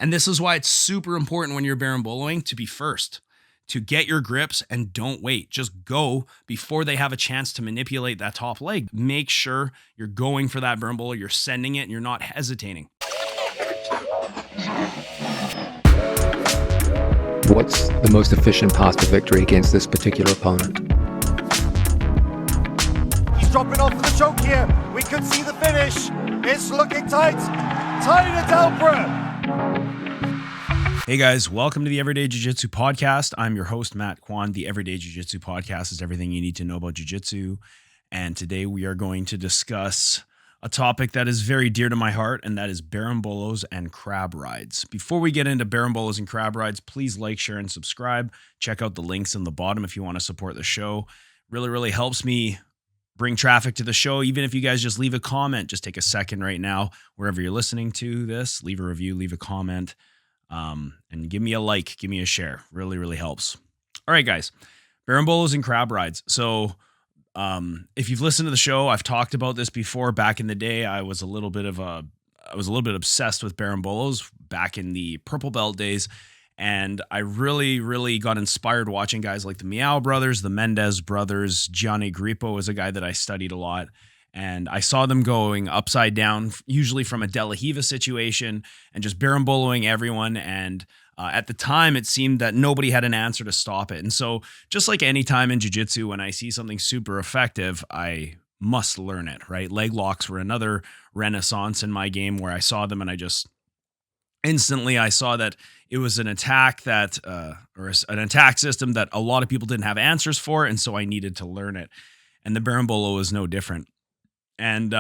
And this is why it's super important when you're berimboloing to be first, to get your grips and don't wait. Just go before they have a chance to manipulate that top leg. Make sure you're going for that berimbolo, you're sending it, and you're not hesitating. What's the most efficient path to victory against this particular opponent? He's dropping off for the choke here. We could see the finish. It's looking tight. Tight at Delbra. Hey guys, welcome to the Everyday Jiu-Jitsu Podcast. I'm your host, Matt Kwan. The Everyday Jiu-Jitsu Podcast is everything you need to know about Jiu-Jitsu. And today we are going to discuss a topic that is very dear to my heart, and that is berimbolos and crab rides. Before we get into berimbolos and crab rides, please like, share, and subscribe. Check out the links in the bottom if you want to support the show. Really helps me bring traffic to the show. Even if you guys just leave a comment, just take a second right now, wherever you're listening to this, leave a review, leave a comment, and give me a like, give me a share. Really helps. All right, guys, berimbolos and crab rides. So if you've listened to the show, I've talked about this before. Back in the day, I was a little bit obsessed with berimbolos back in the purple belt days. And I really got inspired watching guys like the Meow brothers, the Mendez brothers. Gianni Grippo was a guy that I studied a lot. And I saw them going upside down, usually from a De La Riva situation, and just berimboloing everyone. And at the time, it seemed that nobody had an answer to stop it. And so just like any time in jiu-jitsu, when I see something super effective, I must learn it, right? Leg locks were another renaissance in my game where I saw them and I just instantly I saw that it was an attack that, an attack system that a lot of people didn't have answers for. And so I needed to learn it. And the berimbolo is no different. And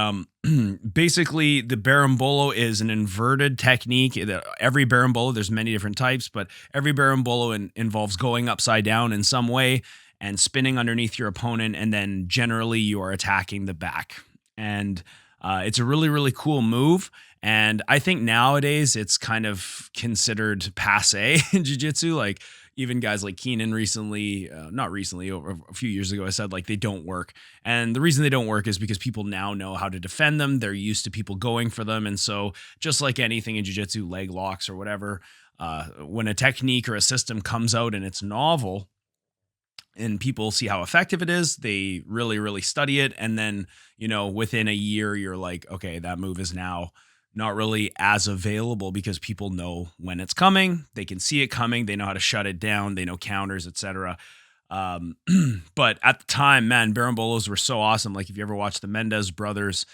basically, the berimbolo is an inverted technique. Every berimbolo, there's many different types, but every berimbolo involves going upside down in some way and spinning underneath your opponent, and then generally you are attacking the back. And it's a really cool move. And I think nowadays it's kind of considered passé in jiu-jitsu. Like even guys like Keenan not recently, over a few years ago, I said like they don't work. And the reason they don't work is because people now know how to defend them. They're used to people going for them. And so just like anything in jiu-jitsu, leg locks or whatever, when a technique or a system comes out and it's novel and people see how effective it is, they really study it. And then, within a year, you're like, okay, that move is now not really as available because people know when it's coming. They can see it coming. They know how to shut it down. They know counters, etc. But at the time, man, berimbolos were so awesome. Like if you ever watched the Mendez brothers,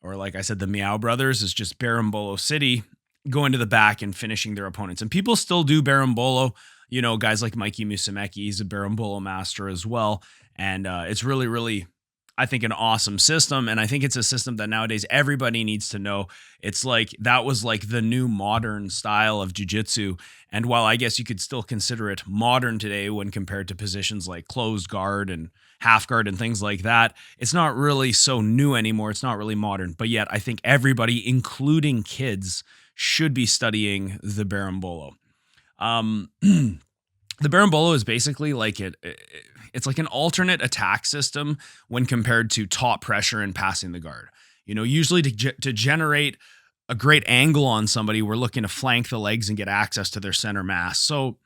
or like I said, the Meow brothers, is just berimbolo city, going to the back and finishing their opponents. And people still do berimbolo. Guys like Mikey Musumeci, he's a berimbolo master as well. And it's really, I think, an awesome system. And I think it's a system that nowadays everybody needs to know. It's like that was like the new modern style of jiu-jitsu. And while I guess you could still consider it modern today when compared to positions like closed guard and half guard and things like that, it's not really so new anymore. It's not really modern. But yet I think everybody, including kids, should be studying the berimbolo. The berimbolo is basically like it's like an alternate attack system when compared to top pressure and passing the guard. Usually to generate a great angle on somebody, we're looking to flank the legs and get access to their center mass. So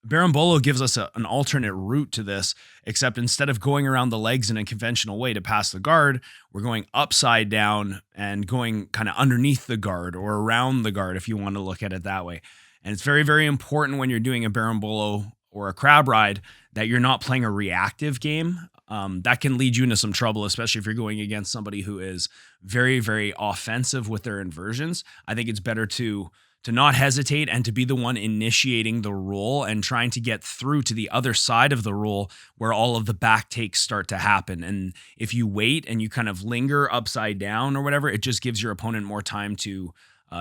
berimbolo gives us an alternate route to this, except instead of going around the legs in a conventional way to pass the guard, we're going upside down and going kind of underneath the guard or around the guard, if you want to look at it that way. And it's very important when you're doing a berimbolo or a crab ride that you're not playing a reactive game. That can lead you into some trouble, especially if you're going against somebody who is very offensive with their inversions. I think it's better to not hesitate and to be the one initiating the roll and trying to get through to the other side of the roll where all of the back takes start to happen. And if you wait and you kind of linger upside down or whatever, it just gives your opponent more time to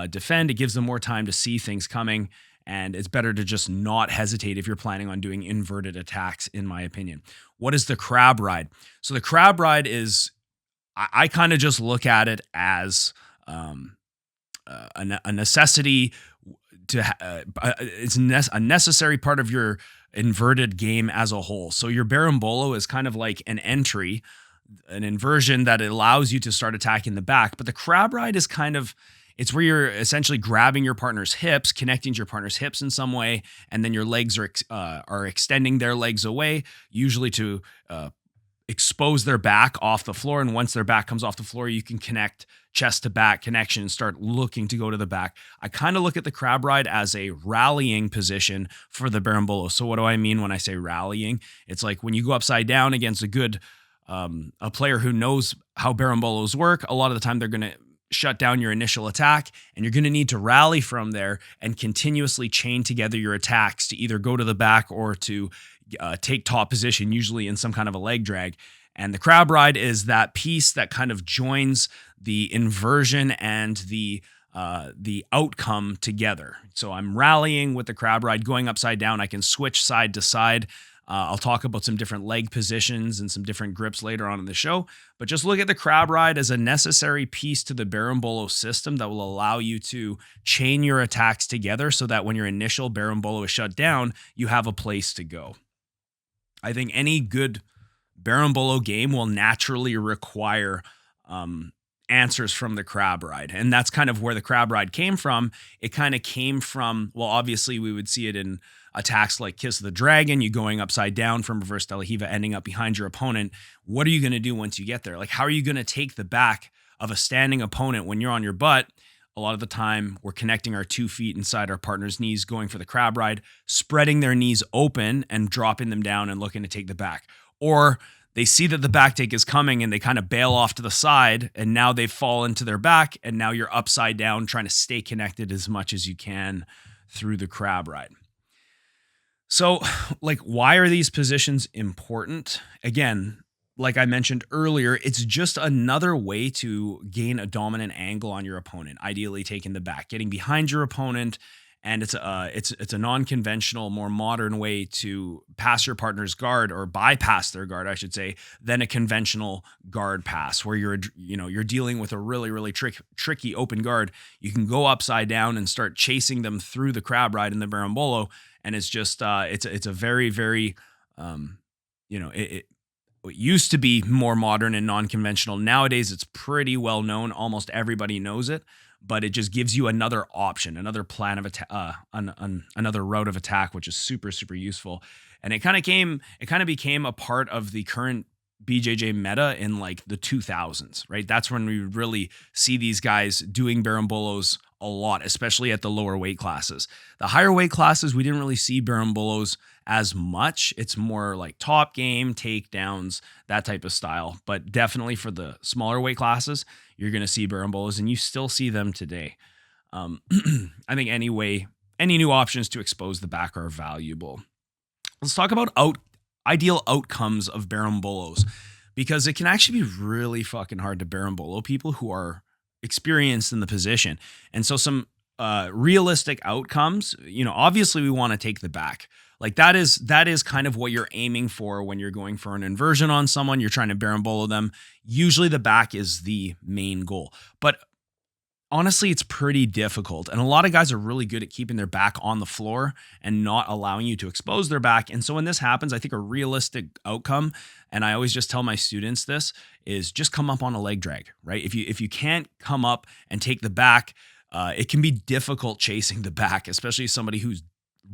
defend. It gives them more time to see things coming. And it's better to just not hesitate if you're planning on doing inverted attacks, in my opinion. What is the crab ride? So the crab ride is, I kind of just look at it as a necessity it's a necessary part of your inverted game as a whole. So your berimbolo is kind of like an entry, an inversion that allows you to start attacking the back. But the crab ride is kind of, It's where you're essentially grabbing your partner's hips, connecting to your partner's hips in some way, and then your legs are extending their legs away, usually to expose their back off the floor. And once their back comes off the floor, you can connect chest to back connection and start looking to go to the back. I kind of look at the crab ride as a rallying position for the Berimbolo. So what do I mean when I say rallying? It's like when you go upside down against a player who knows how Berimbolos work, a lot of the time they're going to shut down your initial attack, and you're going to need to rally from there and continuously chain together your attacks to either go to the back or to take top position, usually in some kind of a leg drag. And the crab ride is that piece that kind of joins the inversion and the outcome together. So I'm rallying with the crab ride, going upside down. I can switch side to side. I'll talk about some different leg positions and some different grips later on in the show. But just look at the crab ride as a necessary piece to the Berimbolo system that will allow you to chain your attacks together so that when your initial Berimbolo is shut down, you have a place to go. I think any good Berimbolo game will naturally require answers from the crab ride. And that's kind of where the crab ride came from. It kind of came from, well, obviously we would see it in attacks like Kiss of the Dragon, you going upside down from reverse De La Riva, ending up behind your opponent. What are you going to do once you get there? Like, how are you going to take the back of a standing opponent when you're on your butt? A lot of the time, we're connecting our 2 feet inside our partner's knees, going for the crab ride, spreading their knees open and dropping them down and looking to take the back. Or they see that the back take is coming and they kind of bail off to the side, and now they fall into their back, and now you're upside down trying to stay connected as much as you can through the crab ride. So, like, why are these positions important? Again, like I mentioned earlier, it's just another way to gain a dominant angle on your opponent, ideally taking the back, getting behind your opponent. And it's a non-conventional, more modern way to pass your partner's guard, or bypass their guard, I should say, than a conventional guard pass where you're dealing with a really, really tricky open guard. You can go upside down and start chasing them through the crab ride in the Berimbolo. And it's just, it's a very, very, it used to be more modern and non-conventional. Nowadays, it's pretty well known. Almost everybody knows it. But it just gives you another option, another plan of attack, another route of attack, which is super, super useful. And it kind of became a part of the current BJJ meta in like the 2000s, right? That's when we really see these guys doing Berimbolos a lot, especially at the lower weight classes. The higher weight classes, we didn't really see Berimbolos as much. It's more like top game, takedowns, that type of style. But definitely for the smaller weight classes, you're going to see Berimbolos, and you still see them today. I think anyway, any new options to expose the back are valuable. Let's talk about ideal outcomes of Berimbolos, because it can actually be really fucking hard to Berimbolo people who are experienced in the position. And so some realistic outcomes, obviously we want to take the back. Like that is kind of what you're aiming for when you're going for an inversion on someone. You're trying to Berimbolo them. Usually the back is the main goal. But honestly, it's pretty difficult. And a lot of guys are really good at keeping their back on the floor and not allowing you to expose their back. And so when this happens, I think a realistic outcome, and I always just tell my students this, is just come up on a leg drag, right? If you can't come up and take the back, it can be difficult chasing the back, especially somebody who's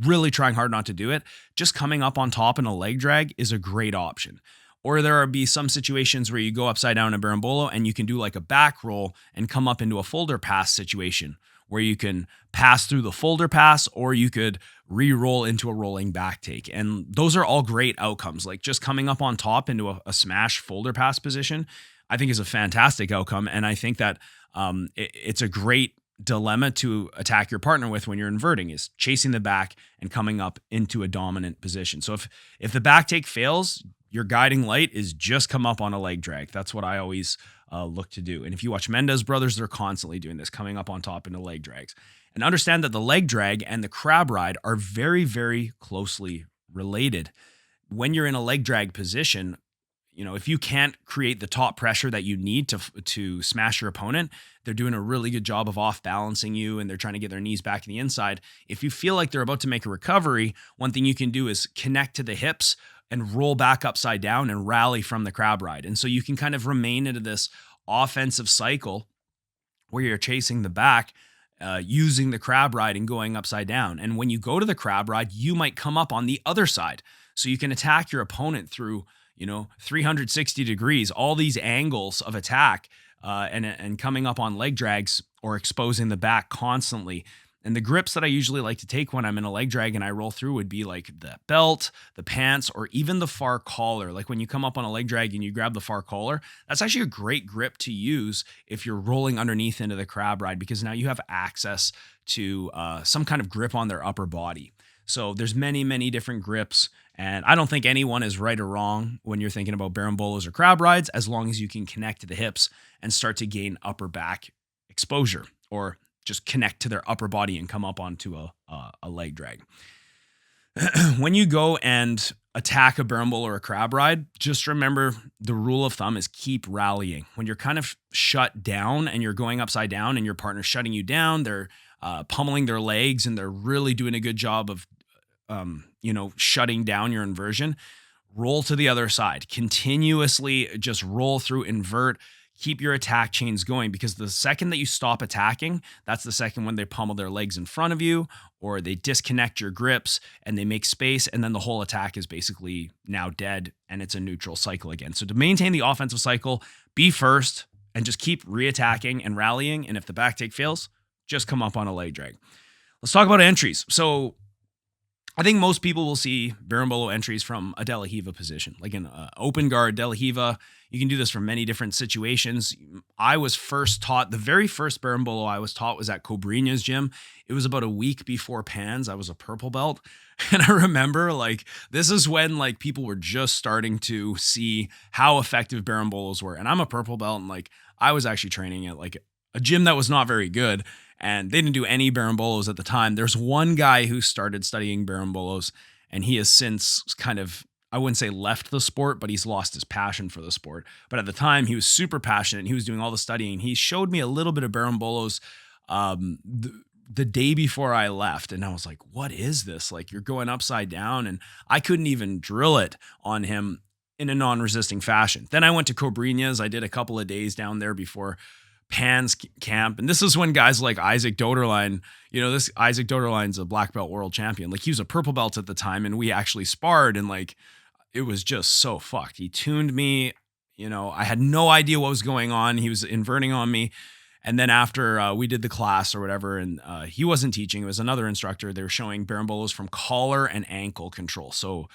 really trying hard not to do it. Just coming up on top in a leg drag is a great option. Or there will be some situations where you go upside down in a Berimbolo and you can do like a back roll and come up into a folder pass situation where you can pass through the folder pass, or you could re-roll into a rolling back take. And those are all great outcomes. Like just coming up on top into a smash folder pass position, I think is a fantastic outcome. And I think that it's a great dilemma to attack your partner with when you're inverting, is chasing the back and coming up into a dominant position. So if the back take fails, your guiding light is just come up on a leg drag. That's what I always look to do. And if you watch Mendez brothers, they're constantly doing this, coming up on top into leg drags. And understand that the leg drag and the crab ride are very, very closely related. When you're in a leg drag position, if you can't create the top pressure that you need to smash your opponent, they're doing a really good job of off balancing you, and they're trying to get their knees back to the inside. If you feel like they're about to make a recovery, one thing you can do is connect to the hips and roll back upside down and rally from the crab ride. And so you can kind of remain into this offensive cycle where you're chasing the back, using the crab ride and going upside down. And when you go to the crab ride, you might come up on the other side. So you can attack your opponent through, 360 degrees, all these angles of attack, and coming up on leg drags or exposing the back constantly. And the grips that I usually like to take when I'm in a leg drag and I roll through would be like the belt, the pants, or even the far collar. Like when you come up on a leg drag and you grab the far collar, that's actually a great grip to use if you're rolling underneath into the crab ride, because now you have access to some kind of grip on their upper body. So there's many, many different grips. And I don't think anyone is right or wrong when you're thinking about berimbolos or crab rides, as long as you can connect to the hips and start to gain upper back exposure, or just connect to their upper body and come up onto a leg drag. When you go and attack a berimbolo or a crab ride, just remember the rule of thumb is keep rallying. When you're kind of shut down and you're going upside down and your partner's shutting you down, they're pummeling their legs and they're really doing a good job of shutting down your inversion, roll to the other side. Continuously just roll through, invert, keep your attack chains going, because the second that you stop attacking, that's the second when they pummel their legs in front of you, or they disconnect your grips and they make space, and then the whole attack is basically now dead and it's a neutral cycle again. So to maintain the offensive cycle, be first and just keep reattacking and rallying. And if the back take fails, just come up on a leg drag. Let's talk about entries. So I think most people will see berimbolo entries from a de la Riva position, like an open guard de la Riva. You can do this from many different situations. I was first taught, the very first berimbolo I was taught was at Cobrinha's gym. It was about a week before Pans. I was a purple belt. And I remember this is when people were just starting to see how effective berimbolos were. And I'm a purple belt, and I was actually training at a gym that was not very good. And they didn't do any berimbolos at the time. There's one guy who started studying berimbolos, and he has since kind of, I wouldn't say left the sport, but he's lost his passion for the sport. But at the time, he was super passionate, and he was doing all the studying. He showed me a little bit of berimbolos the day before I left, and I was like, what is this? You're going upside down, and I couldn't even drill it on him in a non-resisting fashion. Then I went to Cobrinha's. I did a couple of days down there before Pan's camp. And this is when guys like Isaac Doderlein, this Isaac Doderlein's a black belt world champion. He was a purple belt at the time, and we actually sparred, and it was just so fucked. He tuned me, I had no idea what was going on. He was inverting on me. And then after we did the class or whatever, and he wasn't teaching, it was another instructor. They were showing berimbolos from collar and ankle control. So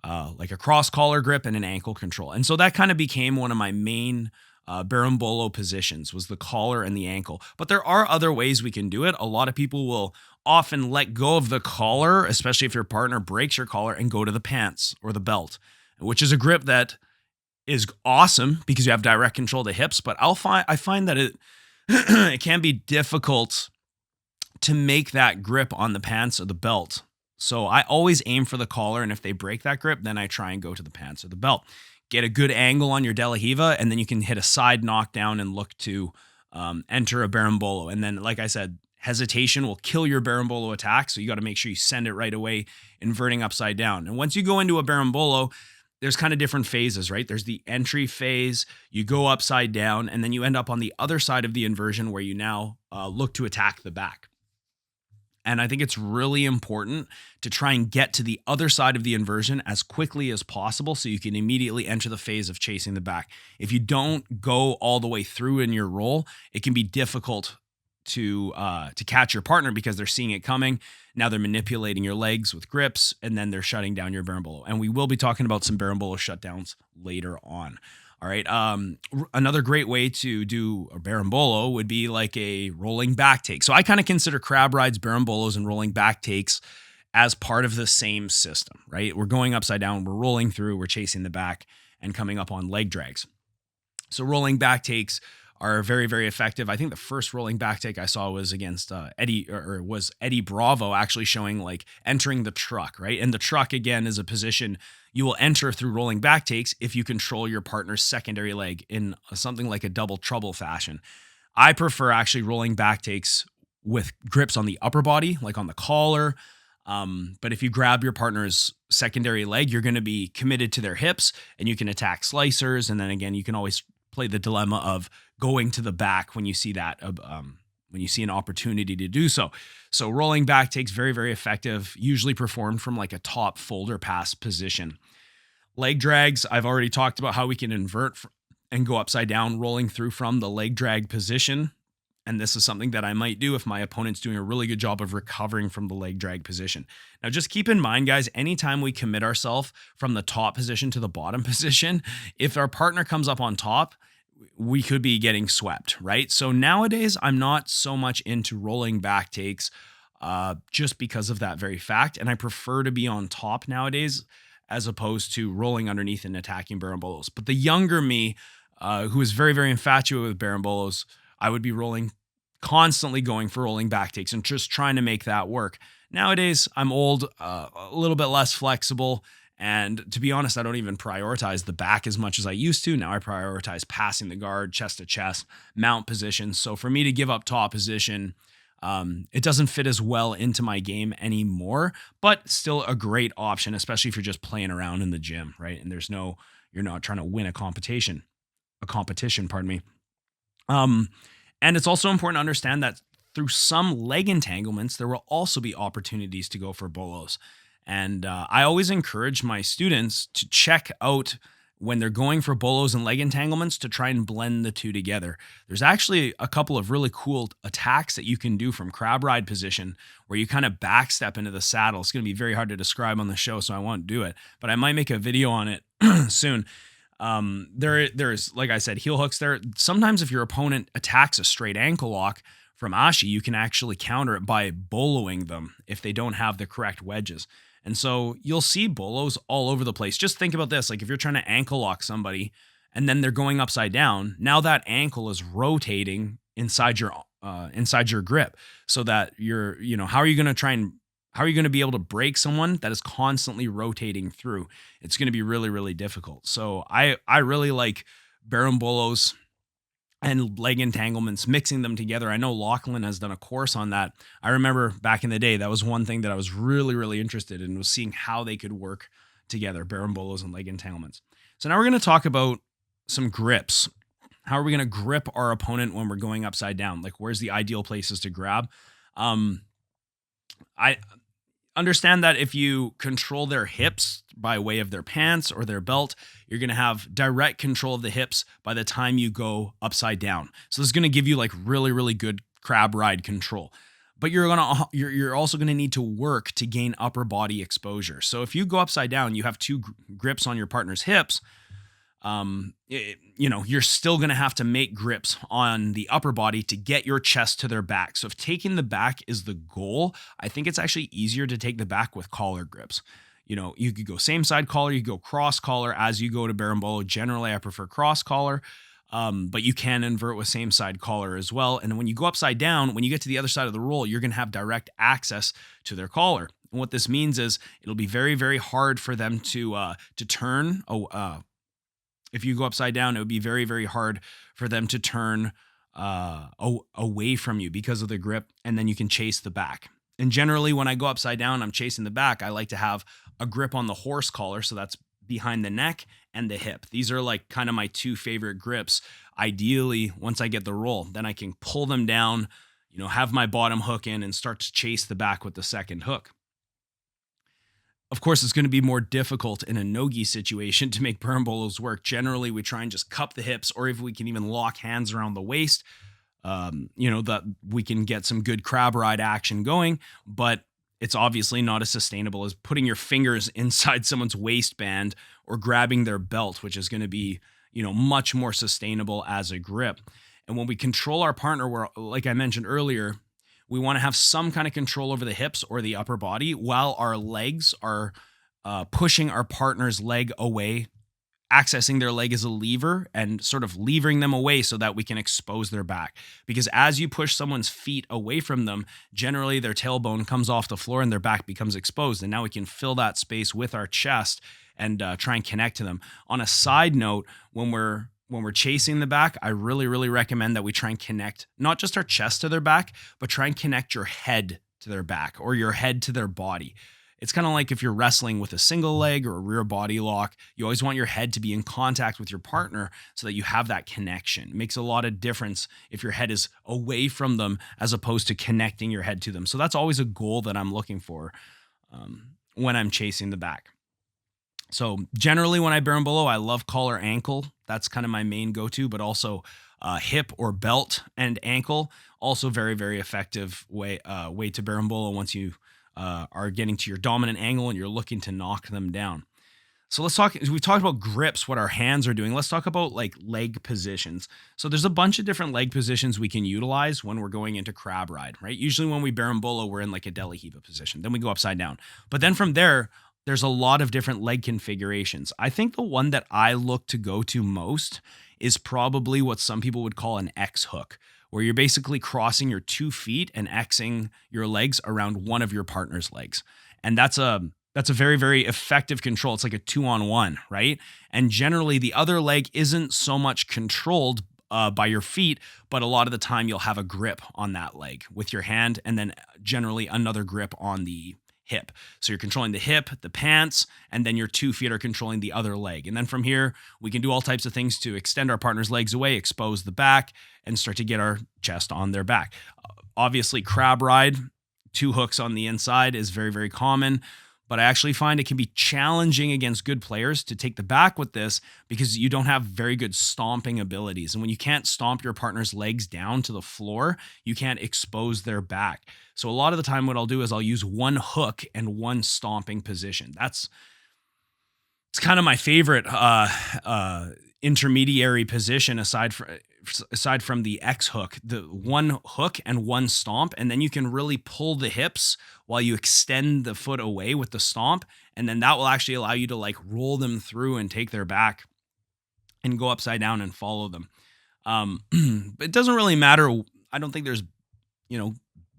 a cross collar grip and an ankle control. And so that kind of became one of my main berimbolo positions, was the collar and the ankle. But there are other ways we can do it. A lot of people will often let go of the collar, especially if your partner breaks your collar, and go to the pants or the belt, which is a grip that is awesome because you have direct control of the hips. But I find that it can be difficult to make that grip on the pants or the belt. So I always aim for the collar, and if they break that grip, then I try and go to the pants or the belt. Get a good angle on your de la Riva, and then you can hit a side knockdown and look to enter a berimbolo. And then, like I said, hesitation will kill your berimbolo attack, so you got to make sure you send it right away, inverting upside down. And once you go into a berimbolo, there's kind of different phases, right? There's the entry phase, you go upside down, and then you end up on the other side of the inversion where you now look to attack the back. And I think it's really important to try and get to the other side of the inversion as quickly as possible so you can immediately enter the phase of chasing the back. If you don't go all the way through in your roll, it can be difficult to catch your partner because they're seeing it coming. Now they're manipulating your legs with grips, and then they're shutting down your berimbolo. And we will be talking about some berimbolo shutdowns later on. All right. Another great way to do a berimbolo would be like a rolling back take. So I kind of consider crab rides, berimbolos, and rolling back takes as part of the same system, right? We're going upside down, we're rolling through, we're chasing the back and coming up on leg drags. So rolling back takes are very, very effective. I think the first rolling back take I saw was against Eddie Bravo, actually showing entering the truck, right? And the truck, again, is a position you will enter through rolling back takes if you control your partner's secondary leg in something like a double trouble fashion. I prefer actually rolling back takes with grips on the upper body, like on the collar. But if you grab your partner's secondary leg, you're going to be committed to their hips, and you can attack slicers. And then again, you can always play the dilemma of going to the back when you see that, when you see an opportunity to do so. So rolling back takes, very, very effective, usually performed from like a top folder pass position. Leg drags, I've already talked about how we can invert and go upside down, rolling through from the leg drag position. And this is something that I might do if my opponent's doing a really good job of recovering from the leg drag position. Now, just keep in mind, guys, anytime we commit ourselves from the top position to the bottom position, if our partner comes up on top, we could be getting swept, right? So nowadays, I'm not so much into rolling back takes just because of that very fact. And I prefer to be on top nowadays as opposed to rolling underneath and attacking Berimbolos. But the younger me, who is very, very infatuated with Berimbolos, I would be constantly going for rolling back takes and just trying to make that work. Nowadays, I'm old, a little bit less flexible. And to be honest, I don't even prioritize the back as much as I used to. Now I prioritize passing the guard, chest to chest, mount position. So for me to give up top position, it doesn't fit as well into my game anymore, but still a great option, especially if you're just playing around in the gym, right? And you're not trying to win a competition, pardon me. And it's also important to understand that through some leg entanglements, there will also be opportunities to go for bolos. And I always encourage my students to check out when they're going for bolos and leg entanglements to try and blend the two together. There's actually a couple of really cool attacks that you can do from crab ride position where you kind of backstep into the saddle. It's going to be very hard to describe on the show, so I won't do it, but I might make a video on it soon. There's, like I said, heel hooks there. Sometimes if your opponent attacks a straight ankle lock from Ashi, you can actually counter it by boloing them if they don't have the correct wedges. And so you'll see bolos all over the place. Just think about this. Like if you're trying to ankle lock somebody and then they're going upside down, now that ankle is rotating inside your grip so that how are you going to be able to break someone that is constantly rotating through? It's going to be really, really difficult. So I really like Berimbolos and leg entanglements, mixing them together. I know Lachlan has done a course on that. I remember back in the day, that was one thing that I was really, really interested in, was seeing how they could work together, Berimbolos and leg entanglements. So now we're going to talk about some grips. How are we going to grip our opponent when we're going upside down? Like, where's the ideal places to grab? I understand that if you control their hips by way of their pants or their belt, you're going to have direct control of the hips by the time you go upside down. So this is going to give you like really, really good crab ride control. But you're also going to need to work to gain upper body exposure. So if you go upside down, you have two grips on your partner's hips. You're still going to have to make grips on the upper body to get your chest to their back. So if taking the back is the goal, I think it's actually easier to take the back with collar grips. You could go same side collar, you could go cross collar as you go to Berimbolo. Generally, I prefer cross collar, but you can invert with same side collar as well. And when you go upside down, when you get to the other side of the roll, you're going to have direct access to their collar. And what this means is it'll be very, very hard for them to turn. If you go upside down, it would be very, very hard for them to turn away from you because of the grip, and then you can chase the back. And generally, when I go upside down, I'm chasing the back, I like to have a grip on the horse collar, so that's behind the neck and the hip. These are like kind of my two favorite grips. Ideally, once I get the roll, then I can pull them down, have my bottom hook in and start to chase the back with the second hook. Of course, it's going to be more difficult in a no-gi situation to make Berimbolos work. Generally, we try and just cup the hips, or if we can even lock hands around the waist, that we can get some good crab ride action going, but it's obviously not as sustainable as putting your fingers inside someone's waistband or grabbing their belt, which is going to be, much more sustainable as a grip. And when we control our partner, like I mentioned earlier, we want to have some kind of control over the hips or the upper body while our legs are pushing our partner's leg away, accessing their leg as a lever and sort of levering them away so that we can expose their back. Because as you push someone's feet away from them, generally their tailbone comes off the floor and their back becomes exposed. And now we can fill that space with our chest and try and connect to them. On a side note, when we're chasing the back, I really, really recommend that we try and connect not just our chest to their back, but try and connect your head to their back or your head to their body. It's kind of like if you're wrestling with a single leg or a rear body lock, you always want your head to be in contact with your partner so that you have that connection. It makes a lot of difference if your head is away from them as opposed to connecting your head to them. So that's always a goal that I'm looking for when I'm chasing the back. So generally when I berimbolo, I love collar ankle. That's kind of my main go-to, but also hip or belt and ankle. Also very, very effective way to berimbolo once you are getting to your dominant angle and you're looking to knock them down. So let's talk, we've talked about grips, what our hands are doing. Let's talk about like leg positions. So there's a bunch of different leg positions we can utilize when we're going into crab ride, right? Usually when we berimbolo, we're in like a delihiba position. Then we go upside down. But then from there, there's a lot of different leg configurations. I think the one that I look to go to most is probably what some people would call an X hook, where you're basically crossing your 2 feet and Xing your legs around one of your partner's legs. And that's a very, very effective control. It's like a 2-on-1, right? And generally the other leg isn't so much controlled by your feet, but a lot of the time you'll have a grip on that leg with your hand and then generally another grip on the hip. So you're controlling the hip, the pants, and then your 2 feet are controlling the other leg. And then from here, we can do all types of things to extend our partner's legs away, expose the back, and start to get our chest on their back. Obviously, crab ride, 2 hooks on the inside is very, very common. But I actually find it can be challenging against good players to take the back with this because you don't have very good stomping abilities. And when you can't stomp your partner's legs down to the floor, you can't expose their back. So a lot of the time what I'll do is I'll use 1 hook and 1 stomping position. It's kind of my favorite intermediary position aside from the X hook, the 1 hook and 1 stomp, and then you can really pull the hips while you extend the foot away with the stomp, and then that will actually allow you to like roll them through and take their back and go upside down and follow them. But it doesn't really matter. I don't think there's,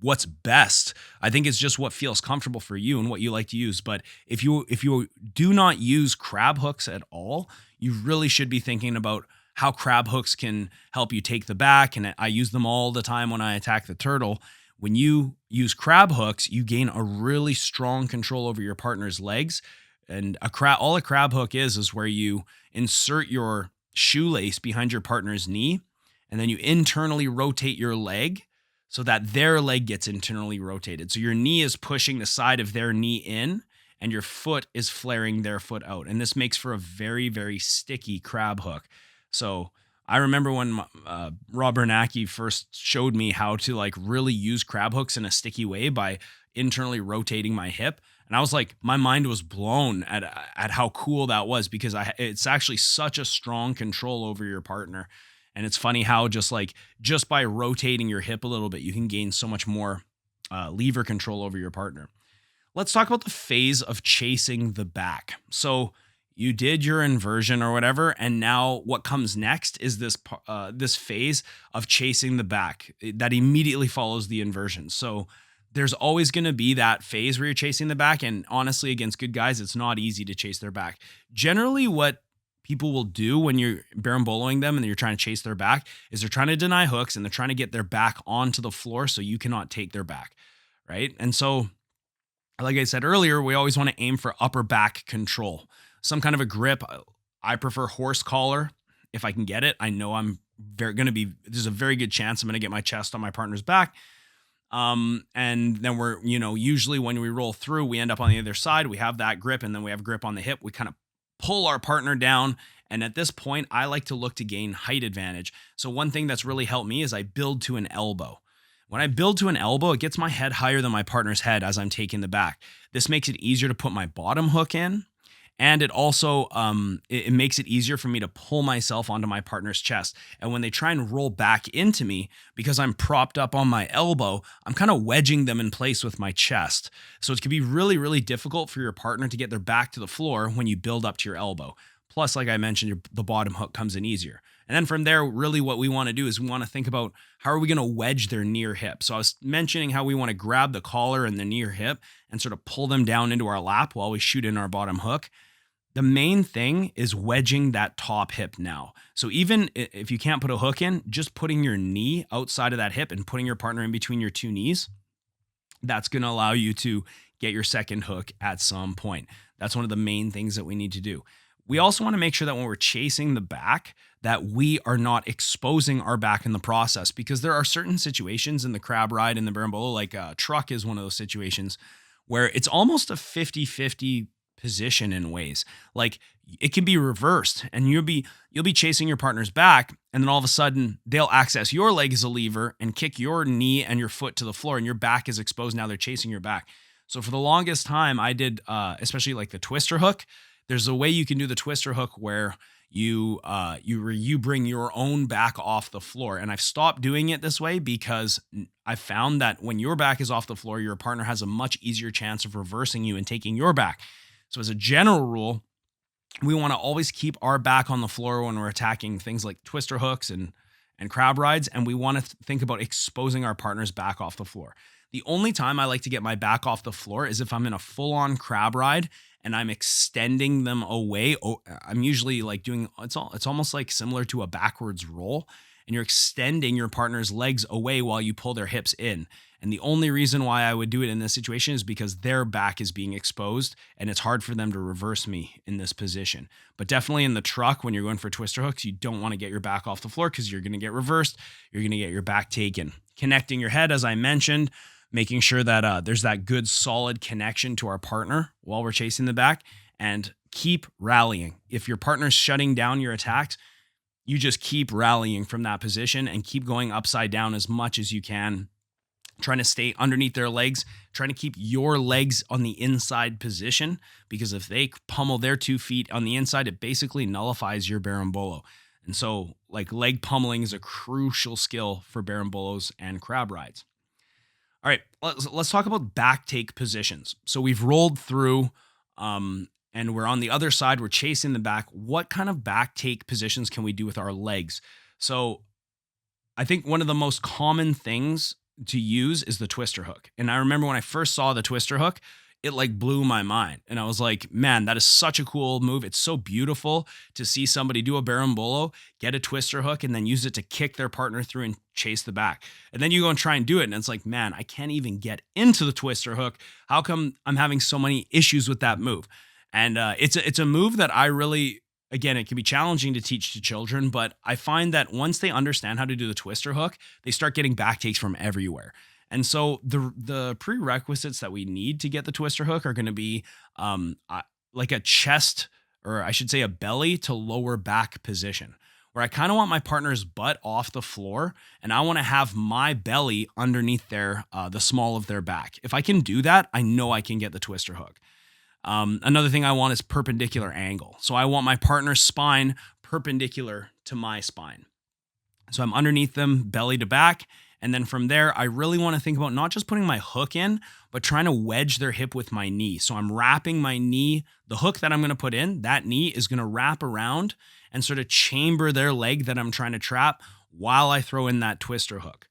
what's best. I think it's just what feels comfortable for you and what you like to use. But if you do not use crab hooks at all, you really should be thinking about how crab hooks can help you take the back. And I use them all the time when I attack the turtle. When you use crab hooks, you gain a really strong control over your partner's legs. And all a crab hook is where you insert your shoelace behind your partner's knee, and then you internally rotate your leg so that their leg gets internally rotated. So your knee is pushing the side of their knee in, and your foot is flaring their foot out. And this makes for a very, very sticky crab hook. So I remember when Rob Bernacki first showed me how to like really use crab hooks in a sticky way by internally rotating my hip. And I was like, my mind was blown at how cool that was because it's actually such a strong control over your partner. And it's funny how just by rotating your hip a little bit, you can gain so much more lever control over your partner. Let's talk about the phase of chasing the back. So you did your inversion or whatever, and now what comes next is this phase of chasing the back that immediately follows the inversion. So there's always going to be that phase where you're chasing the back, and honestly, against good guys, it's not easy to chase their back. Generally, what people will do when you're berimboloing them and you're trying to chase their back is they're trying to deny hooks and they're trying to get their back onto the floor so you cannot take their back, right? And so, like I said earlier, we always want to aim for upper back control. Some kind of a grip. I prefer horse collar if I can get it. I know there's a very good chance I'm going to get my chest on my partner's back. And then we're, usually when we roll through, we end up on the other side. We have that grip and then we have grip on the hip. We kind of pull our partner down. And at this point, I like to look to gain height advantage. So one thing that's really helped me is I build to an elbow. When I build to an elbow, it gets my head higher than my partner's head as I'm taking the back. This makes it easier to put my bottom hook in. And it also, it makes it easier for me to pull myself onto my partner's chest. And when they try and roll back into me, because I'm propped up on my elbow, I'm kind of wedging them in place with my chest. So it can be really, really difficult for your partner to get their back to the floor when you build up to your elbow. Plus, like I mentioned, the bottom hook comes in easier. And then from there, really what we want to do is we want to think about how are we going to wedge their knee or hip. So I was mentioning how we want to grab the collar and the knee or hip and sort of pull them down into our lap while we shoot in our bottom hook. The main thing is wedging that top hip now. So even if you can't put a hook in, just putting your knee outside of that hip and putting your partner in between your 2 knees, that's going to allow you to get your second hook at some point. That's one of the main things that we need to do. We also want to make sure that when we're chasing the back, that we are not exposing our back in the process, because there are certain situations in the crab ride and the berimbolo, like a truck is one of those situations where it's almost a 50-50 position in ways. Like it can be reversed and you'll be chasing your partner's back, and then all of a sudden they'll access your leg as a lever and kick your knee and your foot to the floor, and your back is exposed. Now they're chasing your back. So for the longest time I did, especially like the twister hook, there's a way you can do the twister hook where you bring your own back off the floor. And I've stopped doing it this way because I found that when your back is off the floor, your partner has a much easier chance of reversing you and taking your back. So as a general rule, we want to always keep our back on the floor when we're attacking things like twister hooks and crab rides. And we want to think about exposing our partner's back off the floor. The only time I like to get my back off the floor is if I'm in a full-on crab ride and I'm extending them away. I'm usually like doing, it's almost like similar to a backwards roll, and you're extending your partner's legs away while you pull their hips in. And the only reason why I would do it in this situation is because their back is being exposed and it's hard for them to reverse me in this position. But definitely in the truck, when you're going for twister hooks, you don't want to get your back off the floor because you're going to get reversed. You're going to get your back taken. Connecting your head, as I mentioned, making sure that there's that good solid connection to our partner while we're chasing the back, and keep rallying. If your partner's shutting down your attacks, you just keep rallying from that position and keep going upside down as much as you can, trying to stay underneath their legs, trying to keep your legs on the inside position, because if they pummel their 2 feet on the inside, it basically nullifies your berimbolo. And so like leg pummeling is a crucial skill for berimbolos and crab rides. All right, let's talk about back take positions. So we've rolled through and we're on the other side, we're chasing the back. What kind of back take positions can we do with our legs? So I think one of the most common things to use is the twister hook. And I remember when I first saw the twister hook, it like blew my mind. And I was like, man, that is such a cool move. It's so beautiful to see somebody do a berimbolo, get a twister hook, and then use it to kick their partner through and chase the back. And then you go and try and do it, and it's like, man, I can't even get into the twister hook. How come I'm having so many issues with that move? And it's a move that I really, again, it can be challenging to teach to children, but I find that once they understand how to do the twister hook, they start getting back takes from everywhere. And so the prerequisites that we need to get the twister hook are going to be like a chest, or I should say a belly to lower back position, where I kind of want my partner's butt off the floor and I want to have my belly underneath their the small of their back. If I can do that, I know I can get the twister hook. Another thing I want is perpendicular angle. So I want my partner's spine perpendicular to my spine. So I'm underneath them, belly to back. And then from there, I really want to think about not just putting my hook in, but trying to wedge their hip with my knee. So I'm wrapping my knee, the hook that I'm going to put in, that knee is going to wrap around and sort of chamber their leg that I'm trying to trap while I throw in that twister hook.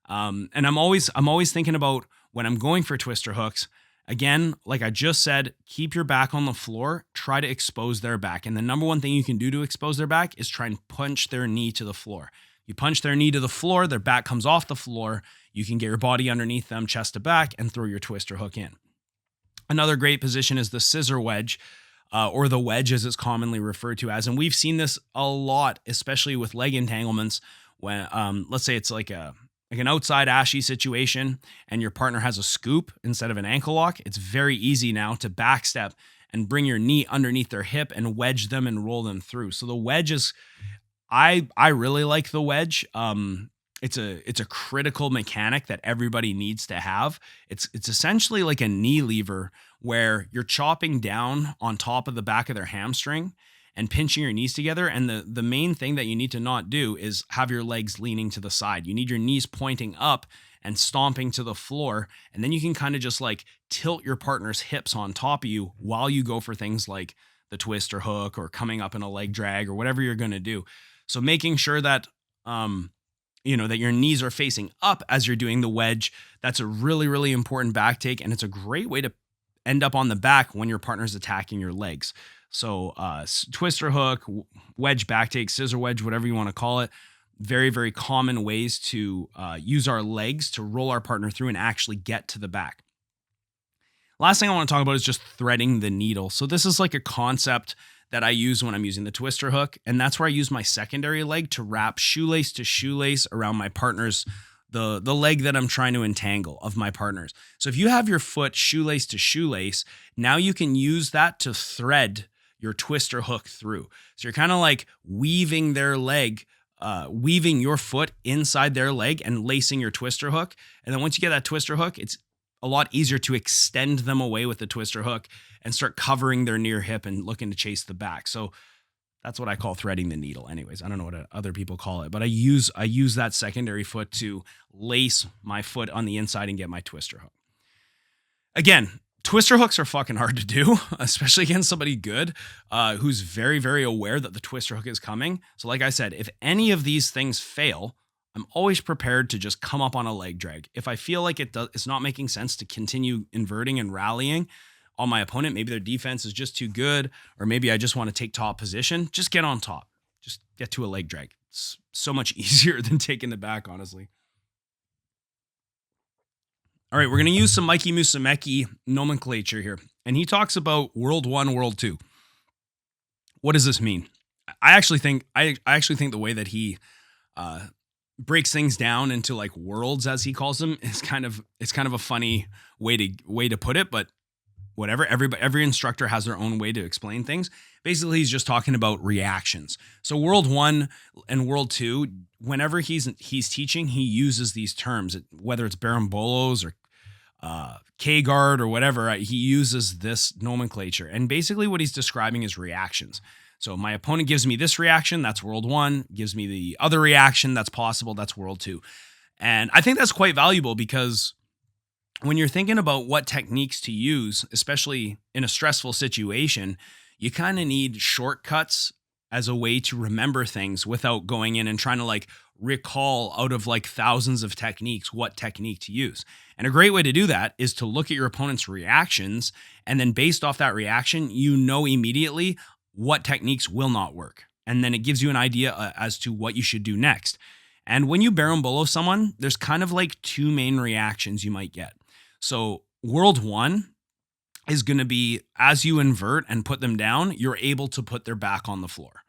And I'm always thinking about when I'm going for twister hooks, again, like I just said, keep your back on the floor, try to expose their back. And the number one thing you can do to expose their back is try and punch their knee to the floor. You punch their knee to the floor, their back comes off the floor, you can get your body underneath them, chest to back, and throw your twister hook in. Another great position is the scissor wedge, or the wedge as it's commonly referred to as. And we've seen this a lot, especially with leg entanglements, when let's say it's like an outside ashy situation and your partner has a scoop instead of an ankle lock. It's very easy now to backstep and bring your knee underneath their hip and wedge them and roll them through. So the wedge is, I really like the wedge. It's a critical mechanic that everybody needs to have. It's essentially like a knee lever where you're chopping down on top of the back of their hamstring and pinching your knees together. And the main thing that you need to not do is have your legs leaning to the side. You need your knees pointing up and stomping to the floor. And then you can kind of just like tilt your partner's hips on top of you while you go for things like the twister hook or coming up in a leg drag or whatever you're going to do. So making sure that, that your knees are facing up as you're doing the wedge, that's a really, really important back take. And it's a great way to end up on the back when your partner's attacking your legs. So twister hook, wedge back take, scissor wedge, whatever you want to call it. Very, very common ways to use our legs to roll our partner through and actually get to the back. Last thing I want to talk about is just threading the needle. So this is like a concept that I use when I'm using the twister hook, and that's where I use my secondary leg to wrap shoelace to shoelace around my partner's the leg that I'm trying to entangle of my partner's. So if you have your foot shoelace to shoelace, now you can use that to thread your twister hook through. So you're kind of like weaving their leg, weaving your foot inside their leg and lacing your twister hook. And then once you get that twister hook, it's a lot easier to extend them away with the twister hook and start covering their near hip and looking to chase the back. So that's what I call threading the needle. Anyways, I don't know what other people call it, but I use that secondary foot to lace my foot on the inside and get my twister hook. Again, twister hooks are fucking hard to do, especially against somebody good who's very, very aware that the twister hook is coming. So like I said, if any of these things fail, I'm always prepared to just come up on a leg drag. If I feel like it's not making sense to continue inverting and rallying on my opponent, maybe their defense is just too good, or maybe I just want to take top position, just get on top. Just get to a leg drag. It's so much easier than taking the back, honestly. All right, we're going to use some Mikey Musumeci nomenclature here. And he talks about World 1, World 2. What does this mean? I actually think the way that he breaks things down into like worlds, as he calls them, is kind of a funny way to put it, but whatever. Every instructor has their own way to explain things. Basically, he's just talking about reactions. So World 1 and World 2, whenever he's teaching, he uses these terms, whether it's Berimbolos or K-guard or whatever, he uses this nomenclature. And basically what he's describing is reactions. So my opponent gives me this reaction, that's World 1, gives me the other reaction that's possible, that's World 2. And I think that's quite valuable because when you're thinking about what techniques to use, especially in a stressful situation, you kind of need shortcuts as a way to remember things without going in and trying to like recall out of like thousands of techniques what technique to use. And a great way to do that is to look at your opponent's reactions, and then based off that reaction, you know immediately what techniques will not work. And then it gives you an idea as to what you should do next. And when you Berimbolo someone, there's kind of like two main reactions you might get. So World 1 is going to be, as you invert and put them down, you're able to put their back on the floor.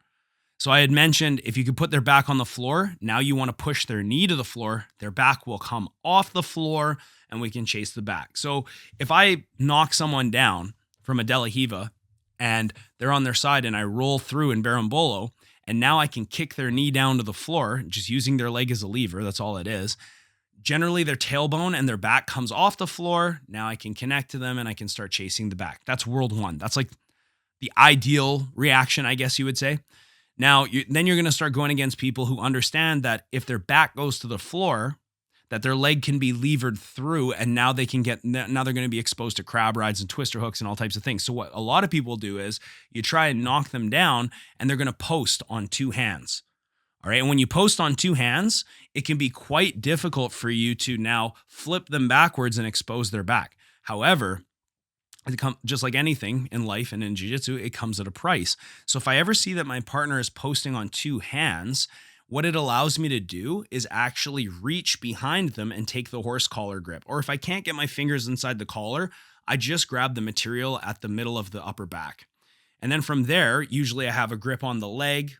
So I had mentioned if you could put their back on the floor, now you want to push their knee to the floor, their back will come off the floor and we can chase the back. So if I knock someone down from a De La Hiva and they're on their side and I roll through in Berimbolo, and now I can kick their knee down to the floor, just using their leg as a lever, that's all it is. Generally, their tailbone and their back comes off the floor. Now I can connect to them and I can start chasing the back. That's World 1. That's like the ideal reaction, I guess you would say. Now, then you're going to start going against people who understand that if their back goes to the floor, that their leg can be levered through, and now they're going to be exposed to crab rides and twister hooks and all types of things. So what a lot of people do is you try and knock them down and they're going to post on two hands. All right. And when you post on two hands, it can be quite difficult for you to now flip them backwards and expose their back. However, just like anything in life and in jiu-jitsu, it comes at a price. So if I ever see that my partner is posting on two hands, what it allows me to do is actually reach behind them and take the horse collar grip. Or if I can't get my fingers inside the collar, I just grab the material at the middle of the upper back. And then from there, usually I have a grip on the leg,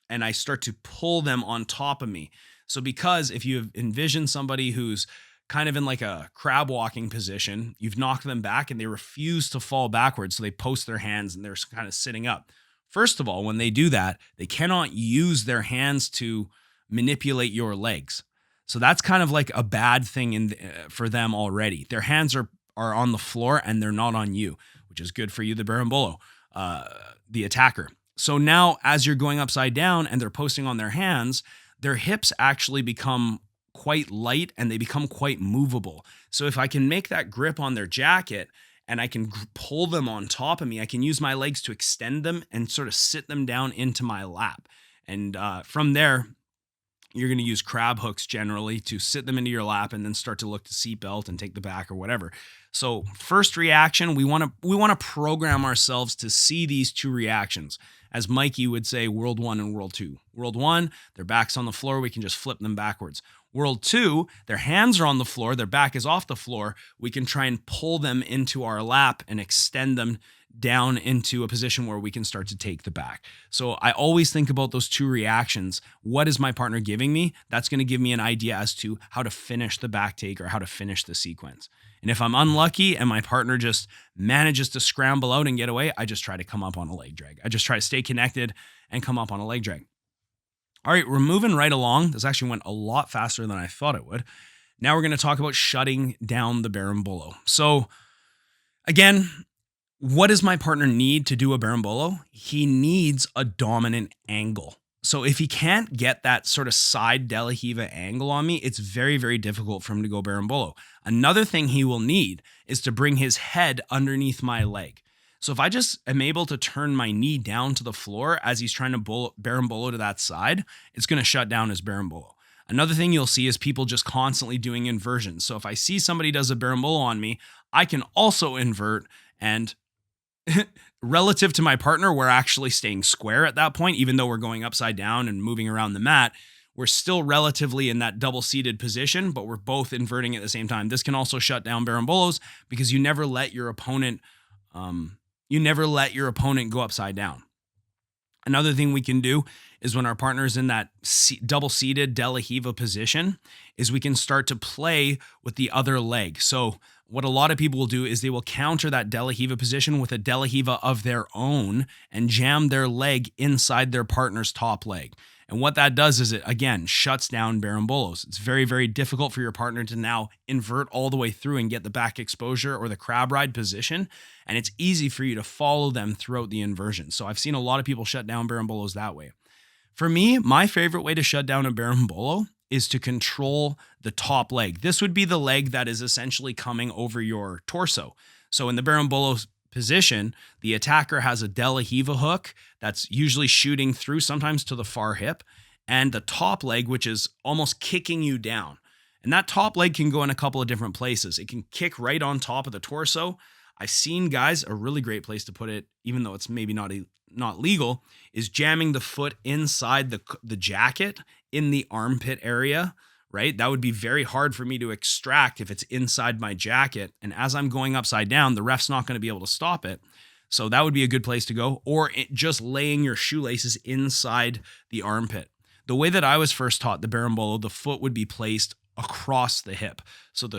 and I start to pull them on top of me. So because if you envision somebody who's kind of in like a crab walking position, you've knocked them back and they refuse to fall backwards. So they post their hands and they're kind of sitting up. First of all, when they do that, they cannot use their hands to manipulate your legs. So that's kind of like a bad thing for them already. Their hands are on the floor and they're not on you, which is good for you, the Berimbolo, the attacker. So now as you're going upside down and they're posting on their hands, their hips actually become quite light and they become quite movable. So if I can make that grip on their jacket and I can pull them on top of me, I can use my legs to extend them and sort of sit them down into my lap. And from there, you're going to use crab hooks generally to sit them into your lap and then start to look to seatbelt and take the back or whatever. So first reaction, we want to program ourselves to see these two reactions. As Mikey would say, World 1 and World 2. World 1, their back's on the floor, we can just flip them backwards. World 2, their hands are on the floor, their back is off the floor. We can try and pull them into our lap and extend them down into a position where we can start to take the back. So I always think about those two reactions. What is my partner giving me? That's going to give me an idea as to how to finish the back take or how to finish the sequence. And if I'm unlucky and my partner just manages to scramble out and get away, I just try to come up on a leg drag. I just try to stay connected and come up on a leg drag. All right, we're moving right along. This actually went a lot faster than I thought it would. Now we're going to talk about shutting down the Berimbolo. So again, what does my partner need to do a Berimbolo? He needs a dominant angle. So if he can't get that sort of side De La Riva angle on me, it's very, very difficult for him to go Berimbolo. Another thing he will need is to bring his head underneath my leg. So if I just am able to turn my knee down to the floor as he's trying to Berimbolo to that side, it's going to shut down his Berimbolo. Another thing you'll see is people just constantly doing inversions. So if I see somebody does a Berimbolo on me, I can also invert, and relative to my partner, we're actually staying square at that point, even though we're going upside down and moving around the mat. We're still relatively in that double-seated position, but we're both inverting at the same time. This can also shut down Berimbolos because you never let your opponent go upside down. Another thing we can do is when our partner is in that double-seated De La Riva position is we can start to play with the other leg. So what a lot of people will do is they will counter that De La Riva position with a De La Riva of their own and jam their leg inside their partner's top leg. And what that does is it, again, shuts down Berimbolos. It's very, very difficult for your partner to now invert all the way through and get the back exposure or the crab ride position. And it's easy for you to follow them throughout the inversion. So I've seen a lot of people shut down Berimbolos that way. For me, my favorite way to shut down a Berimbolo is to control the top leg. This would be the leg that is essentially coming over your torso. So in the Berimbolo position, the attacker has a De La Riva hook that's usually shooting through, sometimes to the far hip, and the top leg, which is almost kicking you down. And that top leg can go in a couple of different places. It can kick right on top of the torso. I've seen guys, a really great place to put it, even though it's maybe not legal, is jamming the foot inside the jacket in the armpit area, right? That would be very hard for me to extract if it's inside my jacket. And as I'm going upside down, the ref's not going to be able to stop it. So that would be a good place to go. Or just laying your shoelaces inside the armpit. The way that I was first taught the Berimbolo, the foot would be placed across the hip. So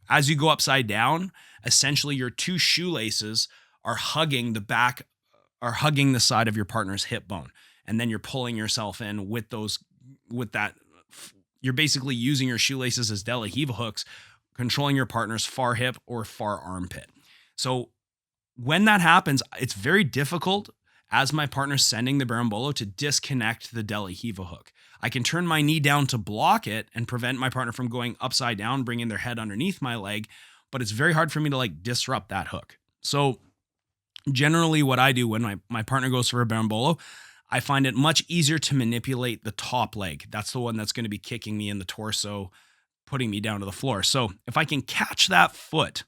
as you go upside down, essentially your two shoelaces are hugging the side of your partner's hip bone. And then you're pulling yourself in with that. You're basically using your shoelaces as De La Riva hooks, controlling your partner's far hip or far armpit. So when that happens, it's very difficult as my partner's sending the Berimbolo to disconnect the De La Riva hook. I can turn my knee down to block it and prevent my partner from going upside down, bringing their head underneath my leg, but it's very hard for me to disrupt that hook. So generally what I do when my partner goes for a Berimbolo, I find it much easier to manipulate the top leg. That's the one that's going to be kicking me in the torso, putting me down to the floor. So if I can catch that foot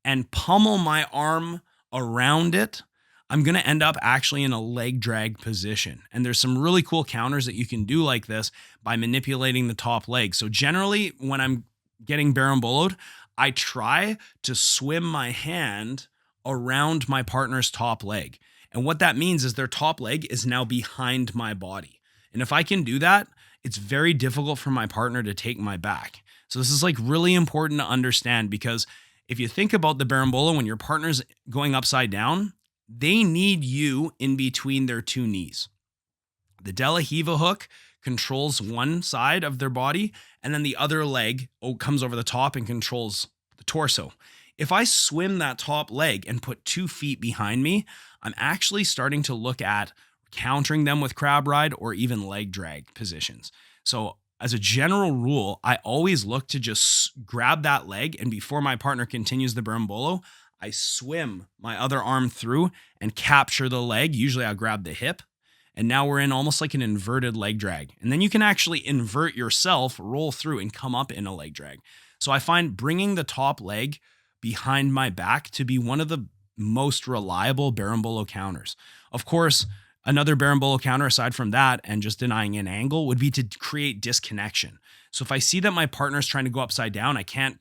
and pummel my arm around it, I'm going to end up actually in a leg drag position. And there's some really cool counters that you can do like this by manipulating the top leg. So generally when I'm getting Berimboloed, I try to swim my hand around my partner's top leg. And what that means is their top leg is now behind my body. And if I can do that, it's very difficult for my partner to take my back. So this is really important to understand, because if you think about the Berimbolo, when your partner's going upside down, they need you in between their two knees. The De La Riva hook controls one side of their body, and then the other leg comes over the top and controls the torso. If I swim that top leg and put 2 feet behind me, I'm actually starting to look at countering them with crab ride or even leg drag positions. So as a general rule, I always look to just grab that leg, and before my partner continues the Berimbolo, I swim my other arm through and capture the leg. Usually I'll grab the hip, and now we're in almost like an inverted leg drag. And then you can actually invert yourself, roll through, and come up in a leg drag. So I find bringing the top leg behind my back to be one of the most reliable Berimbolo counters. Of course, Another Berimbolo counter aside from that and just denying an angle would be to create disconnection. So if I see that my partner's trying to go upside down, I can't,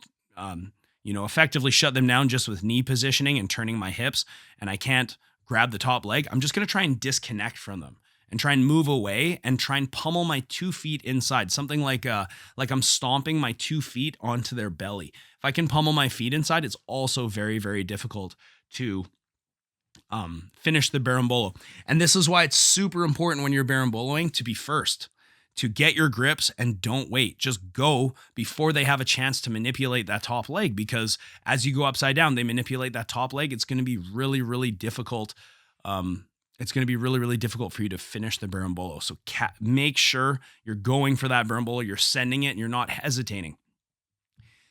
effectively shut them down just with knee positioning and turning my hips, and I can't grab the top leg. I'm just going to try and disconnect from them and try and move away and try and pummel my 2 feet inside, something like I'm stomping my 2 feet onto their belly. If I can pummel my feet inside, it's also very, very difficult to finish the Berimbolo. And this is why it's super important when you're Berimboloing to be first, to get your grips and don't wait. Just go before they have a chance to manipulate that top leg, because as you go upside down, they manipulate that top leg. It's going to be really, really difficult. It's going to be really, really difficult for you to finish the Berimbolo. So make sure you're going for that Berimbolo, you're sending it, and you're not hesitating.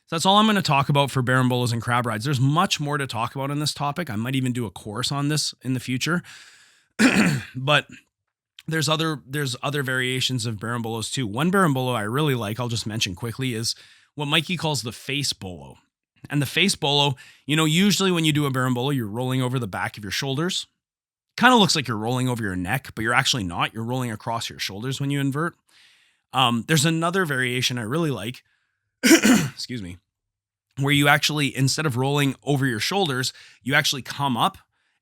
So that's all I'm going to talk about for Berimbolos and crab rides. There's much more to talk about on this topic. I might even do a course on this in the future. But there's other variations of Berimbolos too. One Berimbolo I really like, I'll just mention quickly, is what Mikey calls the face bolo. And the face bolo, usually when you do a Berimbolo, you're rolling over the back of your shoulders. Kind of looks like you're rolling over your neck, but you're actually not. You're rolling across your shoulders when you invert. There's another variation I really like, excuse me, where you actually, instead of rolling over your shoulders, you actually come up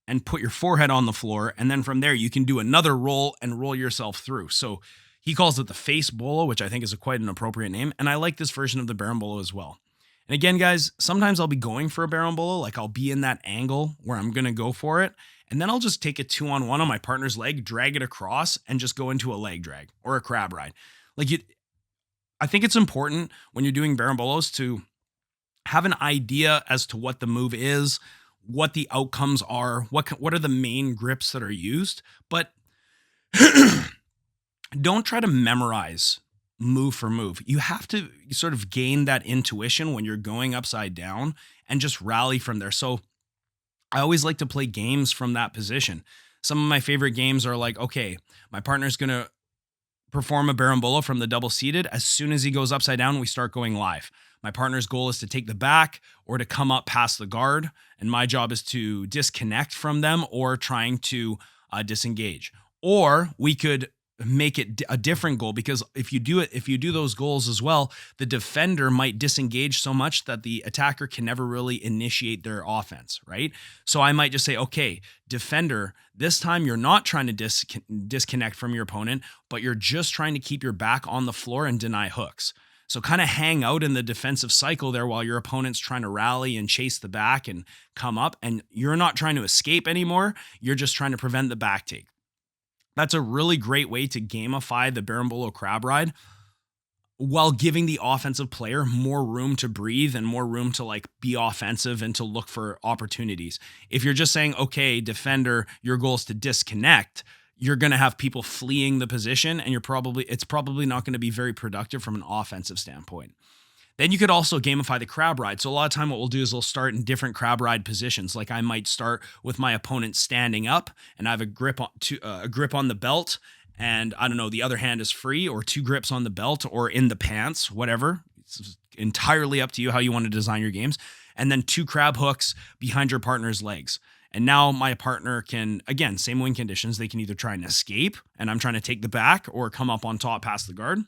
and put your forehead on the floor. And then from there, you can do another roll and roll yourself through. So he calls it the face bolo, which I think is quite an appropriate name. And I like this version of the Berimbolo as well. And again, guys, sometimes I'll be going for a Berimbolo, like I'll be in that angle where I'm going to go for it. And then I'll just take a 2-on-1 on my partner's leg, drag it across, and just go into a leg drag or a crab ride. I think it's important when you're doing Berimbolos to have an idea as to what the move is, what the outcomes are, what are the main grips that are used, but don't try to memorize move for move. You have to sort of gain that intuition when you're going upside down and just rally from there. So I always like to play games from that position. Some of my favorite games are like, okay, my partner's going to perform a Berimbolo from the double seated. As soon as he goes upside down, we start going live. My partner's goal is to take the back or to come up past the guard. And my job is to disconnect from them or trying to disengage. Or we could make it a different goal, because if you do those goals as well, the defender might disengage so much that the attacker can never really initiate their offense, right? So I might just say, okay, defender, this time you're not trying to disconnect from your opponent, but you're just trying to keep your back on the floor and deny hooks. So kind of hang out in the defensive cycle there while your opponent's trying to rally and chase the back and come up, and you're not trying to escape anymore. You're just trying to prevent the back take. That's a really great way to gamify the Berimbolo crab ride while giving the offensive player more room to breathe and more room to be offensive and to look for opportunities. If you're just saying, okay, defender, your goal is to disconnect, you're going to have people fleeing the position, and it's probably not going to be very productive from an offensive standpoint. Then you could also gamify the crab ride. So a lot of time what we'll do is we'll start in different crab ride positions. Like I might start with my opponent standing up and I have a grip on the belt, and I don't know, the other hand is free, or 2 grips on the belt or in the pants, whatever. It's entirely up to you how you want to design your games. And then 2 crab hooks behind your partner's legs. And now my partner can, again, same win conditions. They can either try and escape and I'm trying to take the back, or come up on top past the guard.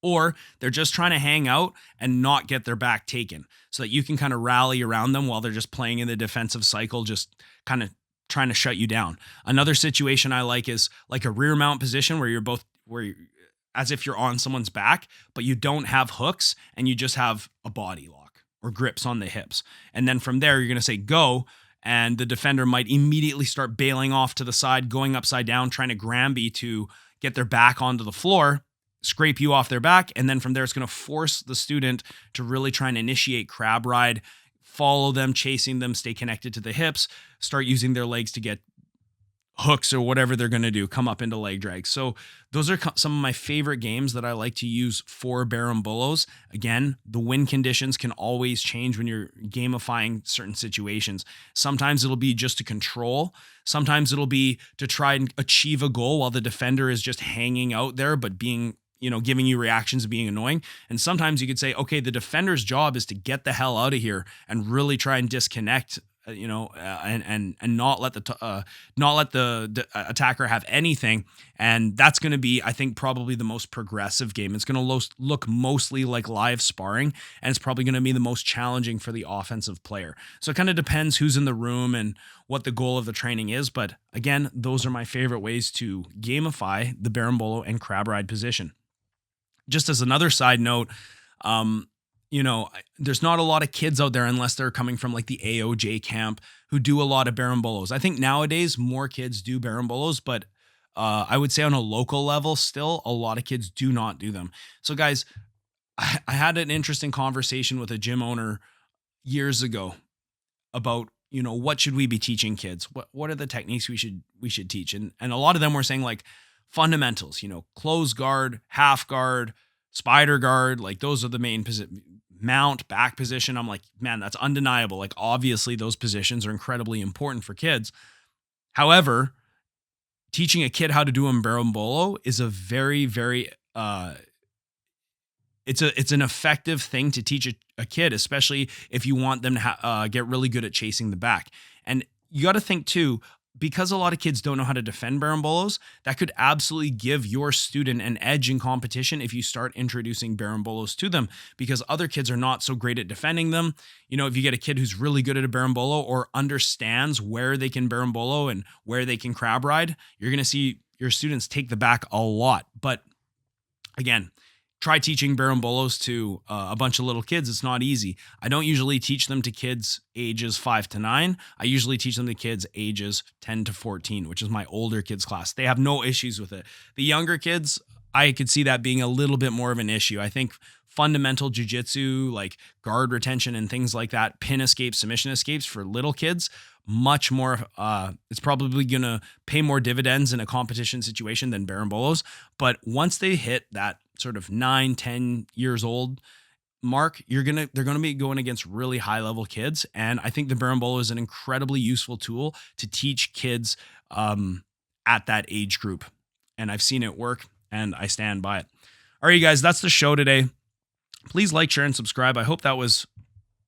Or they're just trying to hang out and not get their back taken, so that you can kind of rally around them while they're just playing in the defensive cycle, just kind of trying to shut you down. Another situation I like is like a rear mount position where as if you're on someone's back, but you don't have hooks and you just have a body lock or grips on the hips. And then from there, you're going to say go, and the defender might immediately start bailing off to the side, going upside down, trying to Granby to get their back onto the floor, scrape you off their back, and then from there it's going to force the student to really try and initiate crab ride, follow them, chasing them, stay connected to the hips, start using their legs to get hooks or whatever they're going to do, come up into leg drags. So those are some of my favorite games that I like to use for Berimbolos. Again, the win conditions can always change when you're gamifying certain situations. Sometimes it'll be just to control. Sometimes it'll be to try and achieve a goal while the defender is just hanging out there, but being, giving you reactions of being annoying. And sometimes you could say, okay, the defender's job is to get the hell out of here and really try and disconnect and not let the attacker have anything. And that's going to be, I think, probably the most progressive game. It's going to look mostly like live sparring, and it's probably going to be the most challenging for the offensive player. So it kind of depends who's in the room and what the goal of the training is. But again, those are my favorite ways to gamify the Berimbolo and crab ride position. Just as another side note, there's not a lot of kids out there, unless they're coming from like the AOJ camp, who do a lot of Berimbolos. I think nowadays more kids do Berimbolos, but I would say on a local level, still a lot of kids do not do them. So guys, I had an interesting conversation with a gym owner years ago about, what should we be teaching kids? What are the techniques we should teach? And a lot of them were saying like fundamentals, close guard, half guard, spider guard, like those are the main mount, back position. I'm like, man, that's undeniable. Like obviously those positions are incredibly important for kids. However, teaching a kid how to do a Berimbolo is a very, very, it's an effective thing to teach a kid, especially if you want them to get really good at chasing the back. And you got to think too, because a lot of kids don't know how to defend Berimbolos, that could absolutely give your student an edge in competition if you start introducing Berimbolos to them, because other kids are not so great at defending them. If you get a kid who's really good at a Berimbolo or understands where they can Berimbolo and where they can crab ride, you're going to see your students take the back a lot. But again, try teaching Berimbolos to a bunch of little kids. It's not easy. I don't usually teach them to kids ages 5 to 9. I usually teach them to kids ages 10 to 14, which is my older kids class. They have no issues with it. The younger kids, I could see that being a little bit more of an issue. I think fundamental jiu-jitsu, like guard retention and things like that, pin escapes, submission escapes for little kids, much more, it's probably going to pay more dividends in a competition situation than Berimbolos. But once they hit that sort of 9-10 years old mark, they're going to be going against really high level kids. And I think the Berimbolo is an incredibly useful tool to teach kids at that age group. And I've seen it work and I stand by it. All right, you guys, that's the show today. Please like, share, and subscribe. I hope that was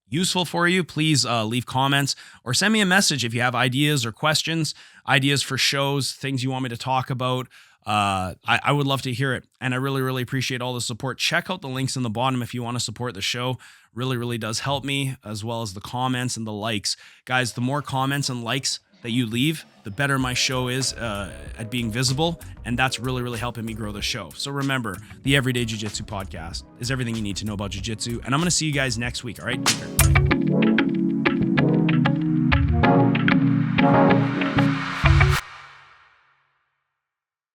useful for you. Please leave comments or send me a message if you have ideas or questions, ideas for shows, things you want me to talk about. I would love to hear it. And I really, really appreciate all the support. Check out the links in the bottom if you want to support the show. Really, really does help me, as well as the comments and the likes. Guys, the more comments and likes that you leave, the better my show is at being visible. And that's really, really helping me grow the show. So remember, the Everyday Jiu-Jitsu podcast is everything you need to know about Jiu-Jitsu. And I'm going to see you guys next week. All right? Take care.